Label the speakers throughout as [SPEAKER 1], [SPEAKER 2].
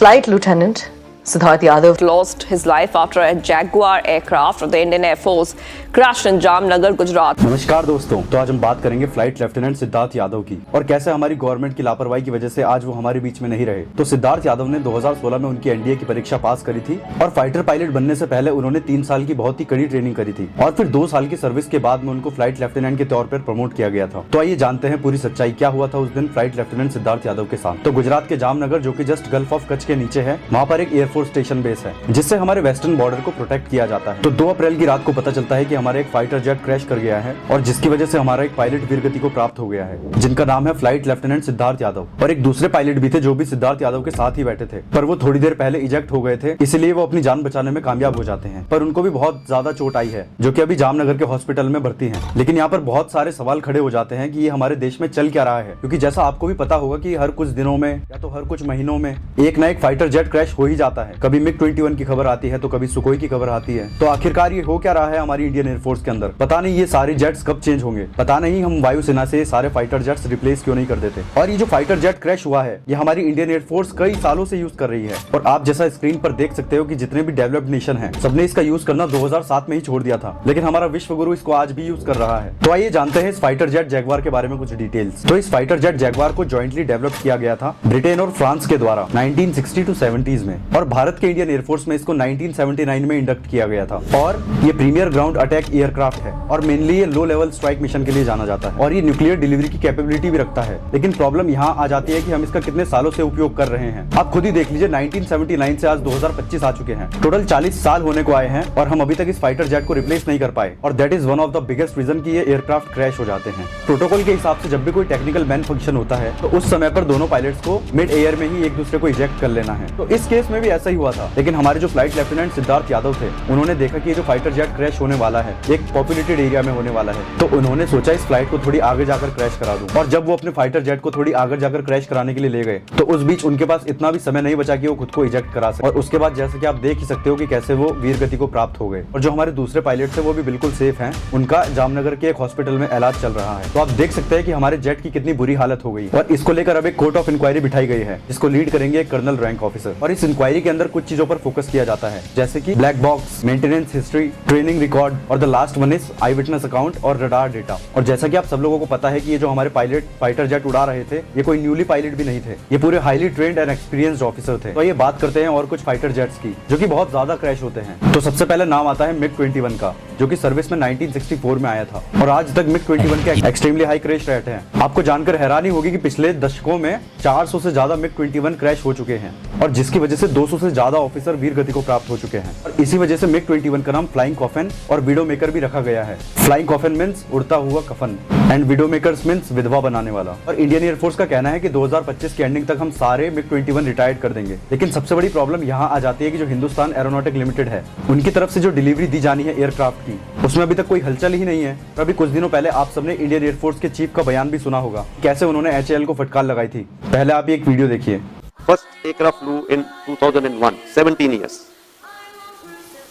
[SPEAKER 1] Flight Lieutenant Siddharth Yadav
[SPEAKER 2] lost his life after a Jaguar aircraft of the Indian Air Force crashed in Jamnagar, Gujarat.
[SPEAKER 3] नमस्कार दोस्तों, तो आज हम बात करेंगे फ्लाइट लेफ्टिनेंट सिद्धार्थ यादव की और कैसे हमारी गवर्नमेंट की लापरवाही की वजह से आज वो हमारे बीच में नहीं रहे। तो सिद्धार्थ यादव ने 2016 में उनकी एनडीए की परीक्षा पास करी थी और फाइटर पायलट बनने से पहले उन्होंने 3 साल की बहुत ही कड़ी ट्रेनिंग करी थी और फिर 2 साल की सर्विस के बाद में उनको फ्लाइट लेफ्टिनेंट के तौर पर प्रमोट किया गया था। तो आइए जानते हैं पूरी सच्चाई क्या हुआ था उस दिन फ्लाइट लेफ्टिनेंट सिद्धार्थ यादव के साथ। तो गुजरात के जामनगर, जो की जस्ट गल्फ ऑफ कच्छ के नीचे है, वहाँ पर एक एयरफोर्स स्टेशन बेस है जिससे हमारे वेस्टर्न बॉर्डर को प्रोटेक्ट किया जाता है। तो 2 अप्रैल की रात को पता चलता है कि हमारा एक फाइटर जेट क्रैश कर गया है और जिसकी वजह से हमारा एक पायलट वीरगति को प्राप्त हो गया है, जिनका नाम है फ्लाइट लेफ्टिनेंट सिद्धार्थ यादव। और एक दूसरे पायलट भी थे जो भी सिद्धार्थ यादव के साथ ही बैठे थे, पर वो थोड़ी देर पहले इजेक्ट हो गए थे, इसलिए वो अपनी जान बचाने में कामयाब हो जाते हैं। पर उनको भी बहुत ज्यादा चोट आई है, जो कि अभी जामनगर के हॉस्पिटल में भर्ती हैं। लेकिन यहाँ पर बहुत सारे सवाल खड़े हो जाते हैं कि ये हमारे देश में चल क्या रहा है, क्योंकि जैसा आपको भी पता होगा कि हर कुछ दिनों में या तो हर कुछ महीनों में एक ना एक फाइटर जेट क्रैश हो ही जाता है। कभी MiG-21 की खबर आती है तो कभी सुखोई की खबर आती है। तो आखिरकार ये हो क्या रहा है हमारी इंडियन एयरफोर्स के अंदर? पता नहीं ये सारे जेट्स कब चेंज होंगे, पता नहीं हम वायुसेना से सारे फाइटर जेट्स रिप्लेस क्यों नहीं कर देते। और ये जो फाइटर जेट क्रैश हुआ है, ये हमारी इंडियन एयरफोर्स कई सालों से यूज कर रही है और आप जैसा स्क्रीन पर देख सकते हो कि जितने भी डेवलप्ड नेशन हैं, सबने इसका यूज करना 2007 में ही छोड़ दिया था, लेकिन हमारा विश्व गुरु इसको आज भी यूज कर रहा है। तो आइए जानते हैं इस फाइटर जेट जैगवार के बारे में कुछ डिटेल्स। तो इस फाइटर जेट जैगवार को जॉइंटली डेवलप किया गया था ब्रिटेन और फ्रांस के द्वारा 1960 टू 70s में, और भारत के इंडियन एयरफोर्स में इसको 1979 में इंडक्ट किया गया था। और ये प्रीमियर ग्राउंड अटैक एयरक्राफ्ट है और मेनली ये लो लेवल स्ट्राइक मिशन के लिए जाना जाता है और ये न्यूक्लियर डिलीवरी की कैपेबिलिटी भी रखता है। लेकिन प्रॉब्लम यहाँ आ जाती है कि हम इसका कितने सालों से उपयोग कर रहे हैं। आप खुद ही देख लीजिए, 1979 से आज 2025 आ चुके हैं, टोटल 40 साल होने को आए हैं और हम अभी तक इस फाइटर जेट को रिप्लेस नहीं कर पाए। और that is one of the biggest reason कि ये एयरक्राफ्ट क्रैश हो जाते हैं। प्रोटोकॉल के हिसाब से जब भी कोई टेक्निकल मैन फंक्शन होता है तो उस समय पर दोनों पायलट्स को मिड एयर में ही एक दूसरे को इजेक्ट कर लेना है। तो इस केस में भी ऐसा ही हुआ था, लेकिन हमारे जो फ्लाइट लेफ्टिनेंट सिद्धार्थ यादव थे, उन्होंने देखा कि ये जो फाइटर जेट क्रैश होने वाला है एक पॉपुलेटेड एरिया में होने वाला है, तो उन्होंने सोचा इस फ्लाइट को थोड़ी आगे जाकर क्रैश करा दूं। और जब वो अपने फाइटर जेट को थोड़ी आगे जाकर क्रैश कराने के लिए ले गए तो उस बीच उनके पास इतना भी समय नहीं बचा कि वो खुद को इजेक्ट करा सके। और उसके बाद जैसे कि आप देख ही सकते हो कि कैसे वो वीर गति को प्राप्त हो गए। और जो हमारे दूसरे पायलट थे वो भी बिल्कुल सेफ हैं, उनका जामनगर के एक हॉस्पिटल में इलाज चल रहा है। तो आप देख सकते हैं कि हमारे जेट की कितनी बुरी हालत हो गई और इसको लेकर अब एक कोर्ट ऑफ इंक्वायरी बिठाई गई है, जिसको लीड करेंगे एक कर्नल रैंक ऑफिसर। और इस इंक्वायरी के अंदर कुछ चीजों पर फोकस किया जाता है, जैसे कि black box, maintenance history, training record और the last one is eye witness account और रडार डेटा। और जैसा कि आप सब लोगों को पता है कि ये जो हमारे पायलट फाइटर जेट उड़ा रहे थे, ये कोई न्यूली पायलट भी नहीं थे, ये पूरे highly trained and experienced officer थे। तो ये बात करते हैं और कुछ फाइटर जेट्स की जो कि बहुत ज्यादा क्रैश होते हैं। तो सबसे पहले नाम आता है MiG-21 का, जो कि सर्विस में 1964 में आया था और आज तक MiG-21 के एक्सट्रीमली हाई क्रैश रेट है। आपको जानकर हैरानी होगी कि पिछले दशकों में 400 से ज्यादा MiG-21 क्रैश हो चुके हैं और जिसकी वजह से 200 से ज्यादा ऑफिसर वीर गति को प्राप्त हो चुके हैं। और इसी वजह से MiG-21 का नाम फ्लाइंग कॉफिन और विडो मेकर भी रखा गया है। फ्लाइंग कॉफिन मींस उड़ता हुआ कफन एंड विडो मेकर्स मींस विधवा बनाने वाला। और इंडियन एयरफोर्स का कहना है कि 2025 की एंडिंग तक हम सारे MiG-21 रिटायर्ड कर देंगे। लेकिन सबसे बड़ी प्रॉब्लम यहाँ आ जाती है कि जो हिंदुस्तान एरोनॉटिक लिमिटेड है, उनकी तरफ से जो डिलीवरी दी जानी है एयरक्राफ्ट की, उसमें अभी तक कोई हलचल ही नहीं है। अभी कुछ दिनों पहले आप सबने इंडियन एयरफोर्स के चीफ का बयान भी सुना होगा, कैसे उन्होंने HAL को फटकार लगाई थी। पहले आप एक वीडियो देखिए।
[SPEAKER 4] First aircraft flew in 2001, 17 years.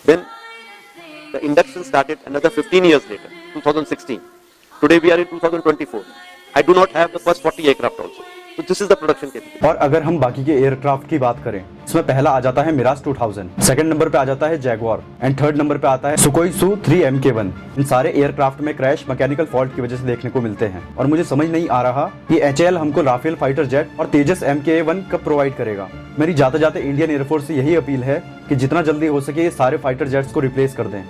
[SPEAKER 4] Then the induction started another 15 years later, 2016. Today we are in 2024. I do not have the first 40 aircraft also. So this is the production capability.
[SPEAKER 3] और अगर हम बाकी के aircraft की बात करें, इसमें पहला आ जाता है मिराज 2000, सेकंड नंबर पे आ जाता है जैगवार एंड थर्ड नंबर पे आता है सुखोई Su-3 MK1। इन सारे एयरक्राफ्ट में क्रैश मैकेनिकल फॉल्ट की वजह से देखने को मिलते हैं और मुझे समझ नहीं आ रहा कि HAL हमको राफेल फाइटर जेट और तेजस MK1 कब प्रोवाइड करेगा। मेरी जाते जाते इंडियन एयरफोर्स से यही अपील है कि जितना जल्दी हो सके ये सारे फाइटर जेट्स को रिप्लेस कर दें।